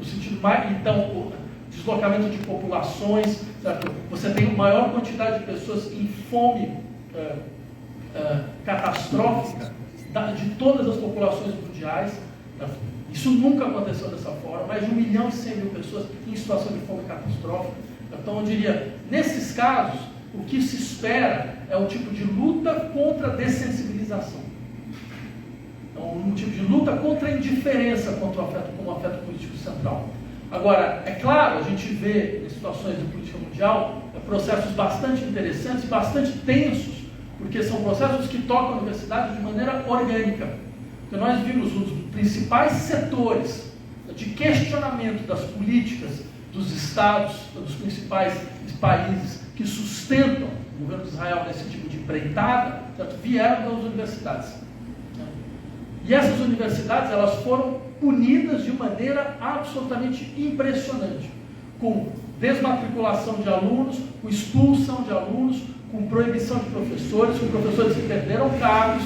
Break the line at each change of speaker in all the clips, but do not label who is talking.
no sentido mais, então, o deslocamento de populações, certo? Você tem uma maior quantidade de pessoas em fome catastrófica de todas as populações mundiais. Certo? Isso nunca aconteceu dessa forma, mais de 1.100.000 pessoas em situação de fome catastrófica. Então, eu diria, nesses casos, o que se espera é um tipo de luta contra a dessensibilização. Então, um tipo de luta contra a indiferença contra o afeto como afeto político central. Agora, é claro, a gente vê em situações de política mundial processos bastante interessantes, bastante tensos, porque são processos que tocam a universidade de maneira orgânica. Porque nós vimos um dos principais setores de questionamento das políticas dos estados, dos principais países que sustentam o governo de Israel nesse tipo de empreitada, certo? Vieram das universidades. E essas universidades, elas foram punidas de maneira absolutamente impressionante, com desmatriculação de alunos, com expulsão de alunos, com proibição de professores, com professores que perderam cargos,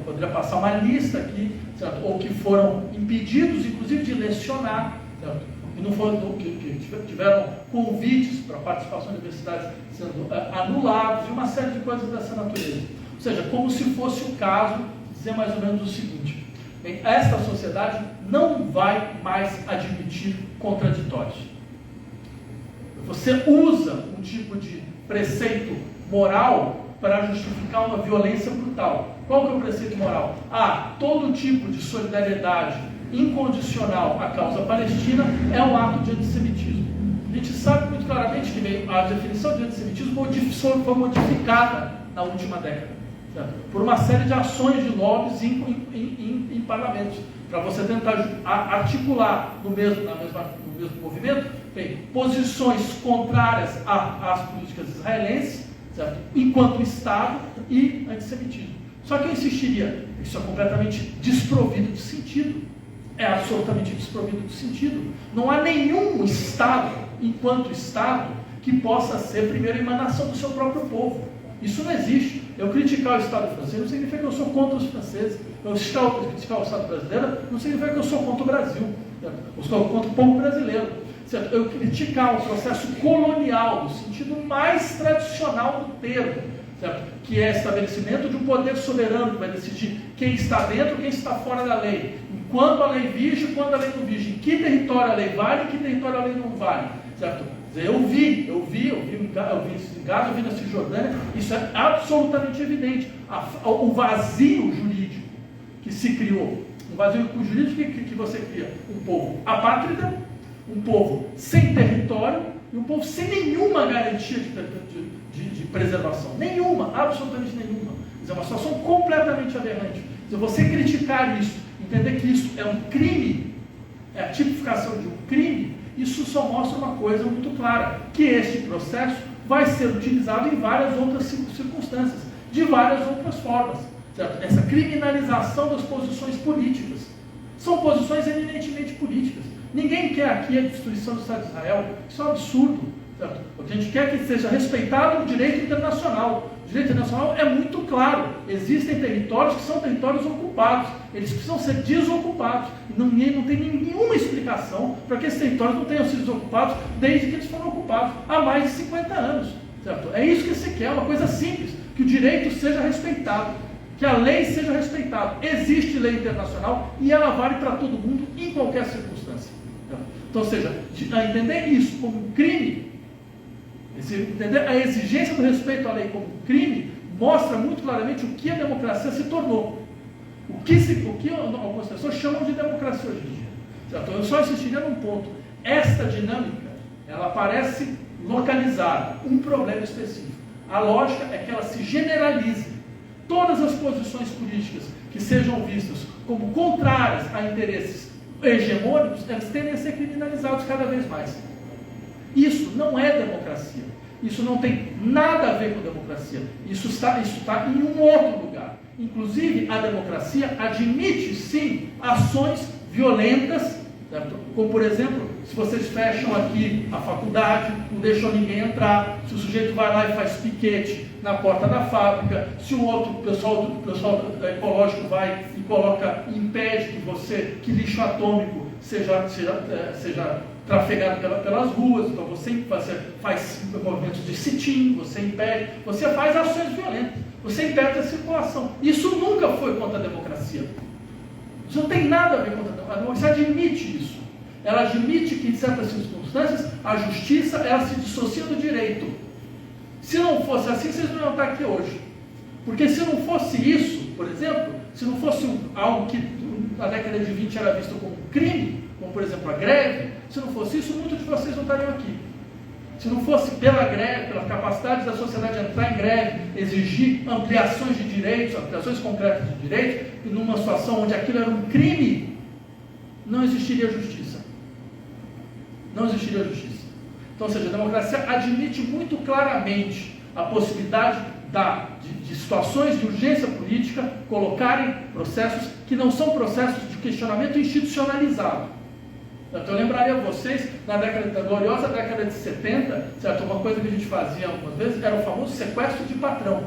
poderia passar uma lista aqui, certo? Ou que foram impedidos, inclusive, de lecionar, certo? E não foram, que tiveram convites para participação em universidades sendo anulados, e uma série de coisas dessa natureza. Ou seja, como se fosse o caso, dizer mais ou menos o seguinte: bem, esta sociedade não vai mais admitir contraditórios. Você usa um tipo de preceito moral para justificar uma violência brutal. Qual que é o preceito moral? Todo tipo de solidariedade incondicional à causa palestina é um ato de antissemitismo. A gente sabe muito claramente que a definição de antissemitismo foi modificada na última década, certo? Por uma série de ações de lobbies em parlamentos, para você tentar articular no mesmo movimento, bem, posições contrárias às políticas israelenses, certo? Enquanto Estado, e antissemitismo. Só que eu insistiria, isso é completamente desprovido de sentido. É absolutamente desprovido de sentido. Não há nenhum Estado, enquanto Estado, que possa ser primeira emanação do seu próprio povo. Isso não existe. Eu criticar o Estado francês não significa que eu sou contra os franceses. Eu criticar o Estado brasileiro não significa que eu sou contra o Brasil. Eu sou contra o povo brasileiro. Certo? Eu criticar o processo colonial, no sentido mais tradicional do termo, certo? Que é estabelecimento de um poder soberano que vai decidir quem está dentro e quem está fora da lei. Quando a lei vige, quando a lei não vige, em que território a lei vale e em que território a lei não vale, certo? Eu vi em Gaza, eu vi na Cisjordânia, isso é absolutamente evidente. O vazio jurídico que se criou, um vazio jurídico que você cria, um povo apátrida, um povo sem território e um povo sem nenhuma garantia de preservação, nenhuma, absolutamente nenhuma. É uma situação completamente aberrante. Se você criticar isso, entender que isso é um crime, é a tipificação de um crime, isso só mostra uma coisa muito clara, que este processo vai ser utilizado em várias outras circunstâncias, de várias outras formas. Certo? Essa criminalização das posições políticas. São posições eminentemente políticas. Ninguém quer aqui a destruição do Estado de Israel. Isso é um absurdo. Certo? O que a gente quer é que seja respeitado o direito internacional. O direito internacional é muito claro. Existem territórios que são territórios ocupados. Eles precisam ser desocupados. E não tem nenhuma explicação para que esses territórios não tenham sido desocupados desde que eles foram ocupados há mais de 50 anos. Certo? É isso que se quer, uma coisa simples. Que o direito seja respeitado. Que a lei seja respeitada. Existe lei internacional e ela vale para todo mundo em qualquer circunstância. Então, ou seja, entender isso como um crime, entender a exigência do respeito à lei como um crime, mostra muito claramente o que a democracia se tornou. O que algumas pessoas chamam de democracia hoje em dia. Certo? Eu só insistiria num ponto. Esta dinâmica, ela parece localizar um problema específico. A lógica é que ela se generalize. Todas as posições políticas que sejam vistas como contrárias a interesses hegemônicos, elas tendem a ser criminalizados cada vez mais. Isso não é democracia. Isso não tem nada a ver com democracia. Isso está em um outro lugar. Inclusive, a democracia admite, sim, ações violentas, certo? Como, por exemplo, se vocês fecham aqui a faculdade, não deixam ninguém entrar, se o sujeito vai lá e faz piquete na porta da fábrica, se o outro pessoal ecológico vai e impede que lixo atômico seja trafegado pelas ruas. Então você faz movimentos de sit-in, você impede, você faz ações violentas, você impede a circulação. Isso nunca foi contra a democracia. Isso não tem nada a ver com a democracia. Admite isso. Ela admite que, em certas circunstâncias, a justiça ela se dissocia do direito. Se não fosse assim, vocês não iam estar aqui hoje. Porque se não fosse isso, por exemplo, se não fosse algo que na década de 20 era visto como crime, como por exemplo a greve, se não fosse isso, muitos de vocês não estariam aqui. Se não fosse pela greve, pela capacidade da sociedade de entrar em greve, exigir ampliações de direitos, ampliações concretas de direitos, e numa situação onde aquilo era um crime, não existiria justiça. Não existiria justiça. Então, ou seja, a democracia admite muito claramente a possibilidade de situações de urgência política colocarem processos que não são processos de questionamento institucionalizado. Então, eu lembraria a vocês, na gloriosa década de 70, certo? Uma coisa que a gente fazia algumas vezes era o famoso sequestro de patrão.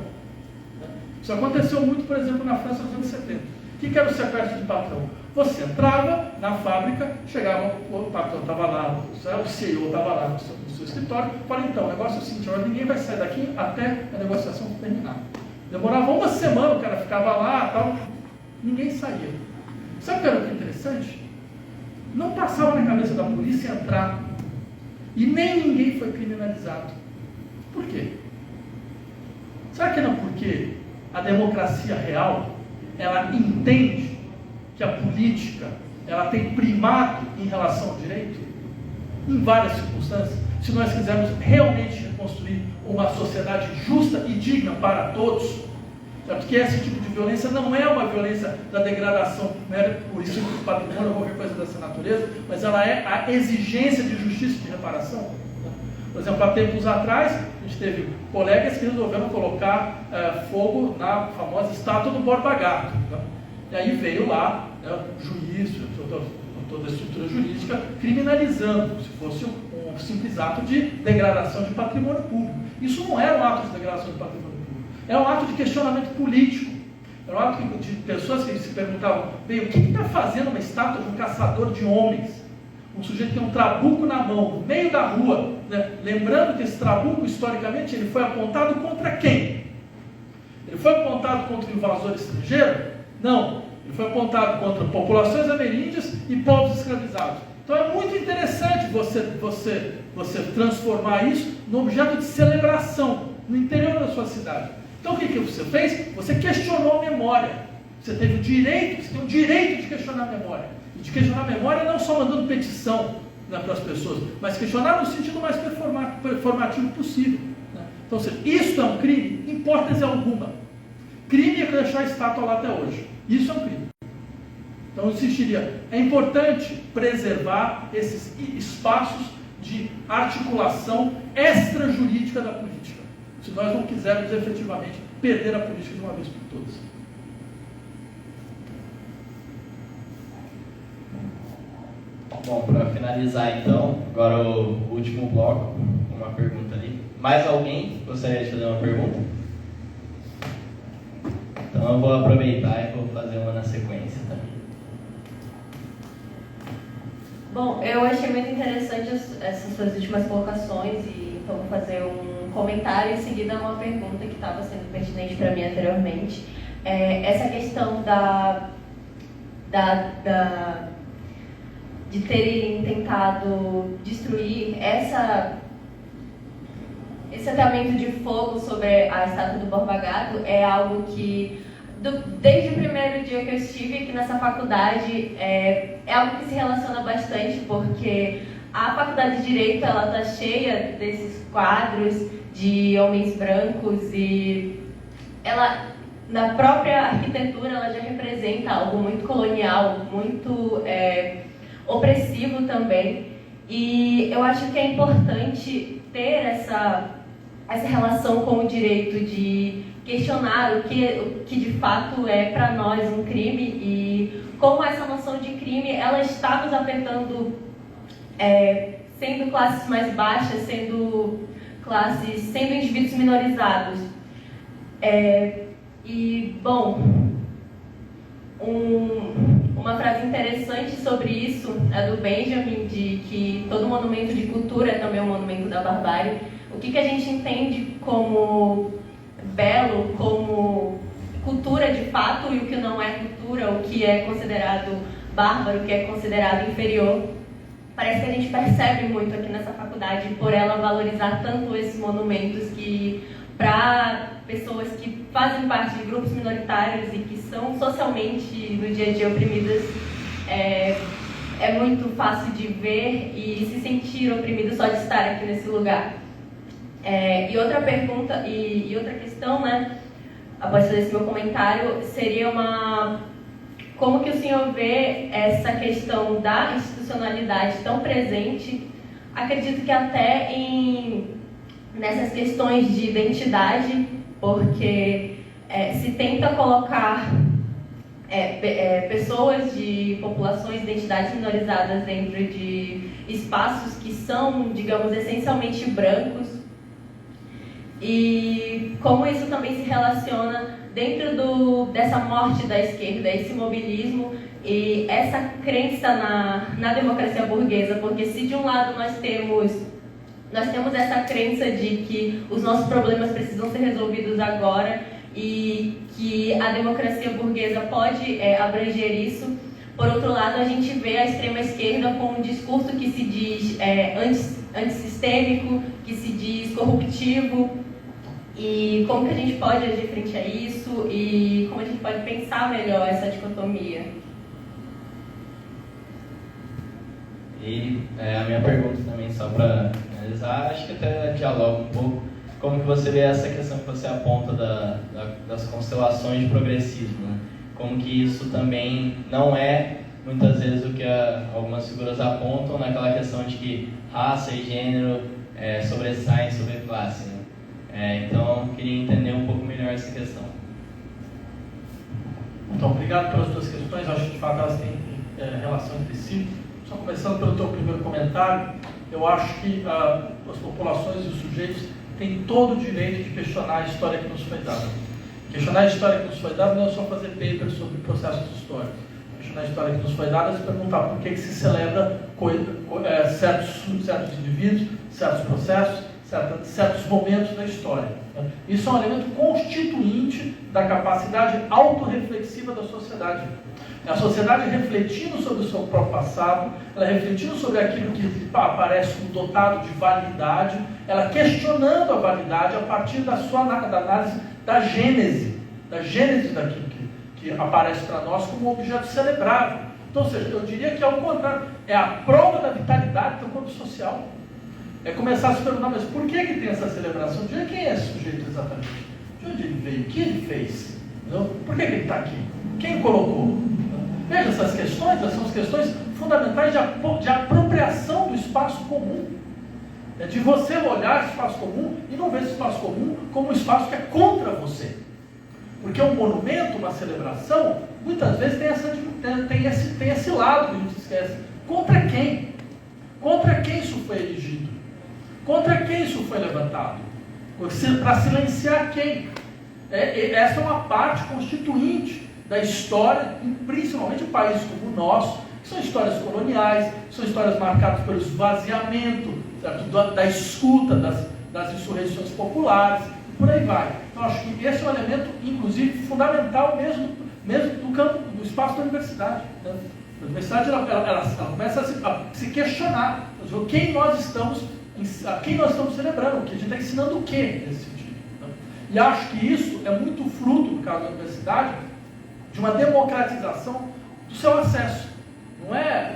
Isso aconteceu muito, por exemplo, na França nos anos 70. O que era o sequestro de patrão? Você entrava na fábrica, chegava, o patrão estava lá, o CEO estava lá no seu escritório, fala, então, o negócio é o seguinte, ninguém vai sair daqui até a negociação terminar. Demorava uma semana, o cara ficava lá, tal, ninguém saía. Sabe o que era interessante? Não passava na cabeça da polícia entrar. E nem ninguém foi criminalizado. Por quê? Sabe que não? Porque a democracia real, ela entende que a política, ela tem primado em relação ao direito, em várias circunstâncias. Se nós quisermos realmente reconstruir uma sociedade justa e digna para todos, porque esse tipo de violência não é uma violência da degradação, não é por isso que o patrimônio ou qualquer coisa dessa natureza, mas ela é a exigência de justiça e de reparação. Por exemplo, há tempos atrás, a gente teve colegas que resolveram colocar fogo na famosa estátua do Borba Gato. Né? E aí veio lá o juiz, toda a estrutura jurídica, criminalizando, se fosse um simples ato de degradação de patrimônio público. Isso não era um ato de degradação de patrimônio público, era um ato de questionamento político. Era um ato de pessoas que se perguntavam, bem, o que está fazendo uma estátua de um caçador de homens? Um sujeito que tem um trabuco na mão, no meio da rua, né? Lembrando que esse trabuco, historicamente, ele foi apontado contra quem? Ele foi apontado contra o invasor estrangeiro? Não. Ele foi apontado contra populações ameríndias e povos escravizados. Então é muito interessante você transformar isso num objeto de celebração no interior da sua cidade. Então o que você fez? Você questionou a memória. Você tem o direito de questionar a memória. E de questionar a memória não só mandando petição, né, para as pessoas, mas questionar no sentido mais performativo possível. Né? Então, isso é um crime, em hipótese alguma. Crime é deixar a estátua lá até hoje. Isso é um crime. Então, eu insistiria, é importante preservar esses espaços de articulação extrajurídica da política, se nós não quisermos efetivamente perder a política de uma vez por todas.
Bom, para finalizar então, agora o último bloco, uma pergunta ali. Mais alguém gostaria de fazer uma pergunta? Então eu vou aproveitar e vou fazer uma na sequência também.
Bom, eu achei muito interessante essas suas últimas colocações e então vou fazer um comentário e em seguida uma pergunta que estava sendo pertinente para mim anteriormente. Essa questão de terem tentado destruir esse ateamento de fogo sobre a estátua do Borba Gato é algo que, desde o primeiro dia que eu estive aqui nessa faculdade, é algo que se relaciona bastante, porque a faculdade de Direito está cheia desses quadros de homens brancos e ela, na própria arquitetura, ela já representa algo muito colonial, muito opressivo também, e eu acho que é importante ter essa relação com o direito de questionar o que de fato é para nós um crime e como essa noção de crime ela está nos afetando, sendo classes mais baixas, sendo indivíduos minorizados. E, bom, uma frase interessante sobre isso é do Benjamin, de que todo monumento de cultura é também um monumento da barbárie. O que a gente entende como belo, como cultura de fato, e o que não é cultura, o que é considerado bárbaro, o que é considerado inferior. Parece que a gente percebe muito aqui nessa faculdade por ela valorizar tanto esses monumentos que, para pessoas que fazem parte de grupos minoritários e que são socialmente, no dia a dia, oprimidas, é muito fácil de ver e se sentir oprimido só de estar aqui nesse lugar. E outra pergunta, e outra questão, né, após fazer esse meu comentário, seria como que o senhor vê essa questão da institucionalidade tão presente, acredito que até nessas questões de identidade, porque se tenta colocar pessoas de populações, identidades minorizadas dentro de espaços que são, digamos, essencialmente brancos, e como isso também se relaciona dentro dessa morte da esquerda, esse mobilismo e essa crença na democracia burguesa, porque se de um lado nós temos essa crença de que os nossos problemas precisam ser resolvidos agora e que a democracia burguesa pode abranger isso, por outro lado a gente vê a extrema esquerda com um discurso que se diz antissistêmico, que se diz corruptivo. E como que a gente pode agir frente a isso e como a gente pode pensar melhor essa dicotomia?
E a minha pergunta também, só para analisar, acho que até dialoga um pouco, como que você vê essa questão que você aponta das constelações de progressismo, né? Como que isso também não é, muitas vezes, o que algumas figuras apontam naquela questão de que raça e gênero sobressaem sobre classe, né? Então, queria entender um pouco melhor essa questão.
Então, obrigado pelas duas questões. Acho que, de fato, elas têm relação entre si. Só começando pelo teu primeiro comentário, eu acho que as populações e os sujeitos têm todo o direito de questionar a história que nos foi dada. Questionar a história que nos foi dada não é só fazer papers sobre processos históricos. Questionar a história que nos foi dada é se perguntar por que se celebra certos indivíduos, certos processos, certos momentos da história. Isso é um elemento constituinte da capacidade autorreflexiva da sociedade. A sociedade refletindo sobre o seu próprio passado, ela refletindo sobre aquilo que aparece como dotado de validade, ela questionando a validade a partir da análise da gênese daquilo que aparece para nós como objeto celebrável. Então, ou seja, eu diria que, ao contrário, é a prova da vitalidade do corpo social. É começar a se perguntar, mas por que tem essa celebração? De quem é esse sujeito exatamente? De onde ele veio? O que ele fez? Não? Por que ele está aqui? Quem colocou? Veja, essas questões são as questões fundamentais de apropriação do espaço comum. É de você olhar esse espaço comum e não ver esse espaço comum como um espaço que é contra você. Porque um monumento, uma celebração, muitas vezes tem esse lado que a gente esquece. Contra quem? Contra quem isso foi erigido? Contra quem isso foi levantado? Para silenciar quem? Essa é uma parte constituinte da história, principalmente em países como o nosso, que são histórias coloniais, são histórias marcadas pelo esvaziamento, certo? Da escuta das insurreições populares, e por aí vai. Então, acho que esse é um elemento, inclusive, fundamental mesmo do campo, do espaço da universidade. Né? A universidade ela começa a se questionar a quem nós estamos celebrando, que a gente está ensinando o que nesse sentido. Né? E acho que isso é muito fruto, no caso da universidade, de uma democratização do seu acesso.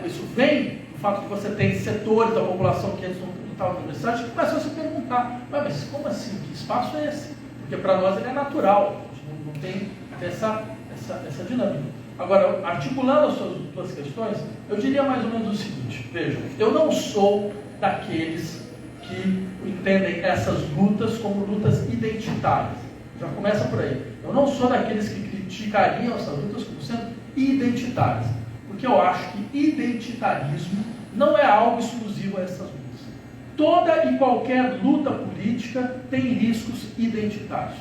Isso vem do fato de você ter setores da população que antes não estavam na universidade que começam a se perguntar, mas como assim? Que espaço é esse? Porque para nós ele é natural, a gente não tem essa dinâmica. Agora, articulando as suas duas questões, eu diria mais ou menos o seguinte: vejam, eu não sou daqueles que entendem essas lutas como lutas identitárias. Já começa por aí. Eu não sou daqueles que criticariam essas lutas como sendo identitárias, porque eu acho que identitarismo não é algo exclusivo a essas lutas. Toda e qualquer luta política tem riscos identitários.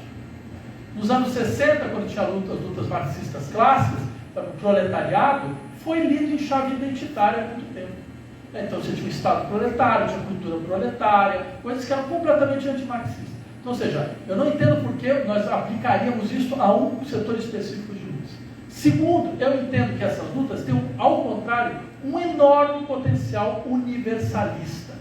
Nos anos 60, quando tinha as lutas marxistas clássicas, o proletariado foi lido em chave identitária há muito tempo. Então você tinha o Estado proletário, tinha a cultura proletária, coisas que eram completamente antimarxistas. Então, ou seja, eu não entendo por que nós aplicaríamos isso a um setor específico de lutas. Segundo, eu entendo que essas lutas têm, ao contrário, um enorme potencial universalista.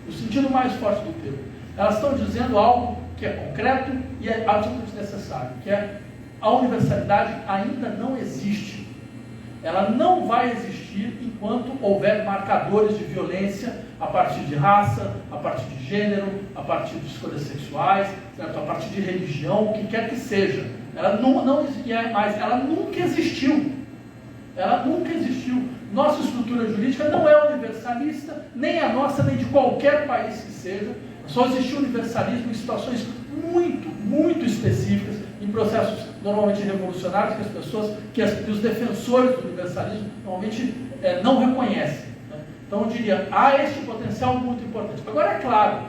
No sentido mais forte do termo. Elas estão dizendo algo que é concreto e é absolutamente necessário, que é a universalidade ainda não existe. Ela não vai existir enquanto houver marcadores de violência a partir de raça, a partir de gênero, a partir de escolhas sexuais, certo? A partir de religião, o que quer que seja. Ela não existia mais, ela nunca existiu. Ela nunca existiu. Nossa estrutura jurídica não é universalista, nem a nossa, nem de qualquer país que seja. Só existe universalismo em situações muito, muito específicas, em processos normalmente revolucionários que as pessoas, que os defensores do universalismo normalmente não reconhecem. Né? Então eu diria, há este potencial muito importante. Agora é claro,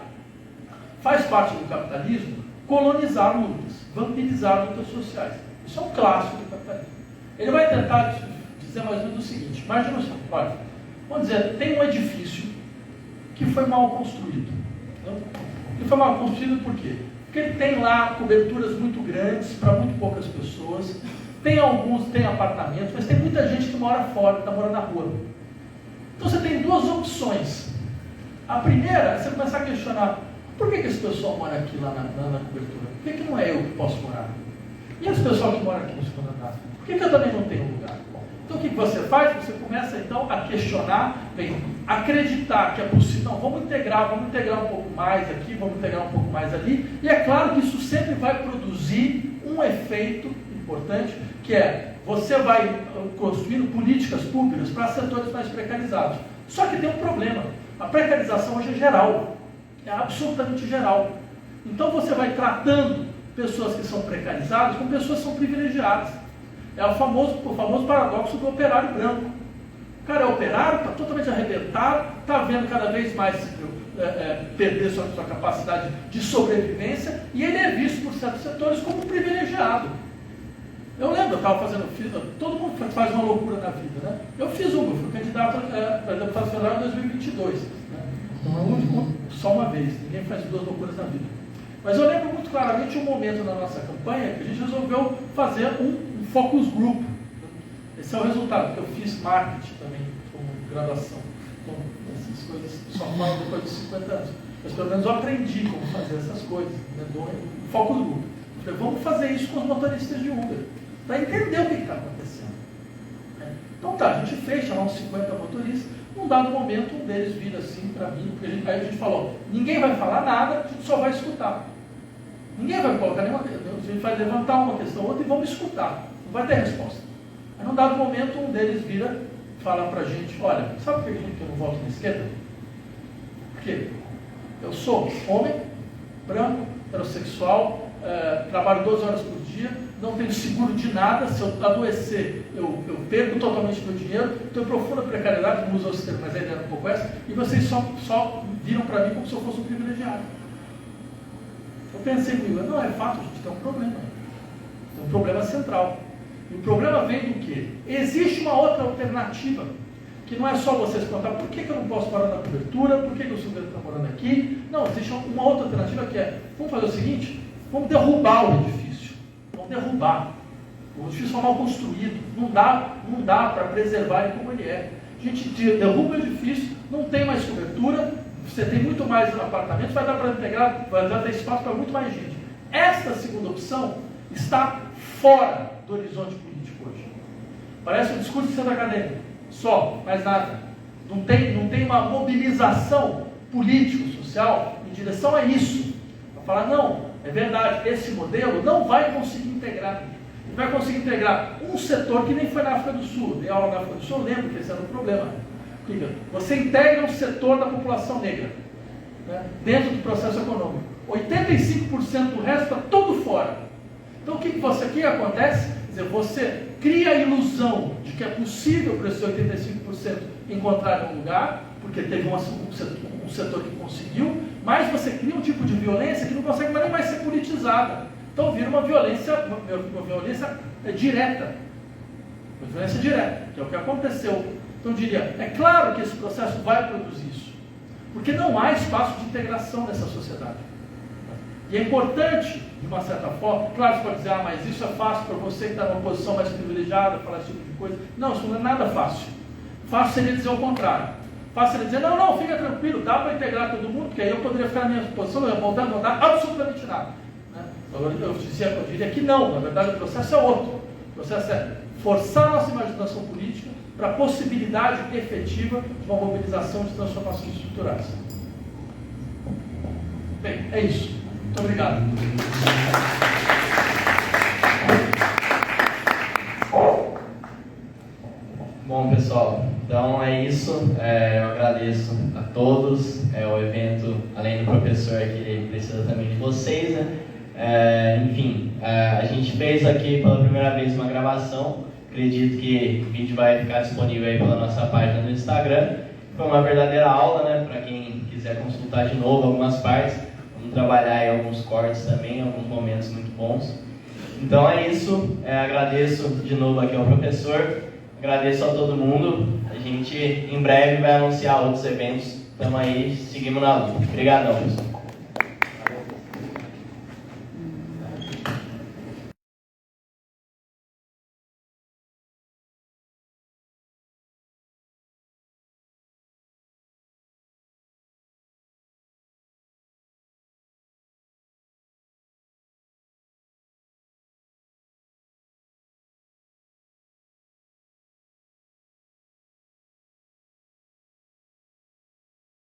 faz parte do capitalismo colonizar lutas, vampirizar lutas sociais. Isso é um clássico do capitalismo. Ele vai tentar dizer mais ou menos o seguinte, imagina só, olha, vamos dizer, tem um edifício que foi mal construído. Né? Ele foi mal construído por quê? Porque ele tem lá coberturas muito grandes para muito poucas pessoas, tem apartamentos, mas tem muita gente que mora fora, está morando na rua. Então você tem duas opções. A primeira é você começar a questionar, por que esse pessoal mora aqui lá na cobertura? Por que não é eu que posso morar? E esse pessoal que mora aqui no segundo andar? Por que eu também não tenho lugar? Então o que você faz? Você começa então a questionar, acreditar que é possível, não, vamos integrar um pouco mais aqui, vamos integrar um pouco mais ali, e é claro que isso sempre vai produzir um efeito importante, que é, você vai construindo políticas públicas para setores mais precarizados. Só que tem um problema, a precarização hoje é geral, é absolutamente geral. Então você vai tratando pessoas que são precarizadas como pessoas que são privilegiadas. É o famoso paradoxo do operário branco. O cara é operário, está totalmente arrebentado, está vendo cada vez mais perder sua capacidade de sobrevivência, e ele é visto por certos setores como um privilegiado. Eu lembro, eu estava fazendo, todo mundo faz uma loucura na vida, né? Eu fui candidato a deputado federal em 2022. Né? Então, só uma vez, ninguém faz duas loucuras na vida. Mas eu lembro muito claramente um momento na nossa campanha que a gente resolveu fazer um focus group. Esse é o resultado, porque eu fiz marketing também como graduação. Então, essas coisas só falam depois de 50 anos. Mas pelo menos eu aprendi como fazer essas coisas, né? Do focus group. Eu falei, vamos fazer isso com os motoristas de Uber, para entender o que está acontecendo. Então tá, a gente fez, chamar uns 50 motoristas. Num dado momento, um deles vira assim para mim, porque aí a gente falou, ninguém vai falar nada, a gente só vai escutar. Ninguém vai colocar nenhuma questão, a gente vai levantar uma questão ou outra e vamos escutar. Não vai ter resposta. Aí num dado momento, um deles vira e fala para a gente, olha, sabe por que eu não voto na esquerda? Por quê? Eu sou homem, branco, heterossexual, trabalho 12 horas por dia, não tenho seguro de nada, se eu adoecer, eu perco totalmente meu dinheiro, estou em profunda precariedade, não uso esse termo, mas a ideia era um pouco essa, e vocês só viram para mim como se eu fosse um privilegiado. Eu pensei comigo, não, é fato, a gente tem um problema. Tem um problema central. E o problema vem do quê? Existe uma outra alternativa, que não é só vocês perguntar por que eu não posso morar na cobertura, por que o sujeito está morando aqui. Não, existe uma outra alternativa que é, vamos fazer o seguinte, vamos derrubar o edifício. Vamos derrubar. O edifício foi mal construído, não dá para preservar ele como ele é. A gente derruba o edifício, não tem mais cobertura, você tem muito mais apartamentos, vai dar para integrar, vai ter espaço para muito mais gente. Esta segunda opção está fora do horizonte político hoje. Parece um discurso de centro acadêmico, só, mais nada. Não tem uma mobilização político-social em direção a isso. Para falar, não, é verdade, esse modelo não vai conseguir integrar. Ele vai conseguir integrar um setor que nem foi na África do Sul. Dei aula na África do Sul, eu lembro que esse era o problema. Você integra um setor da população negra, né, dentro do processo econômico. 85% do resto está tudo fora. Então o que acontece? Quer dizer, você cria a ilusão de que é possível para esse 85% encontrar um lugar, porque teve um setor que conseguiu, mas você cria um tipo de violência que não consegue nem mais ser politizada. Então vira uma violência direta. Uma influência direta, que é o que aconteceu. Então eu diria, é claro que esse processo vai produzir isso, porque não há espaço de integração nessa sociedade. E é importante, de uma certa forma, claro, você pode dizer, mas isso é fácil para você que está numa posição mais privilegiada, falar esse tipo de coisa. Não, isso não é nada fácil. Fácil seria dizer o contrário. Fácil seria dizer, não, fica tranquilo, dá para integrar todo mundo, porque aí eu poderia ficar na minha posição, eu não dar absolutamente nada. Né? Eu diria que não, na verdade o processo é outro. O processo é forçar a nossa imaginação política para a possibilidade efetiva de uma mobilização de transformações estruturais. Bem, é isso. Muito obrigado.
Bom, pessoal, então é isso. Eu agradeço a todos. O evento, além do professor aqui, precisa também de vocês, né? Enfim, a gente fez aqui pela primeira vez uma gravação. Acredito que o vídeo vai ficar disponível aí pela nossa página no Instagram. Foi uma verdadeira aula, né? Para quem quiser consultar de novo algumas partes. Vamos trabalhar aí alguns cortes também, alguns momentos muito bons. Então é isso. Agradeço de novo aqui ao professor. Agradeço a todo mundo. A gente em breve vai anunciar outros eventos. Estamos aí, seguimos na luta. Obrigadão, pessoal.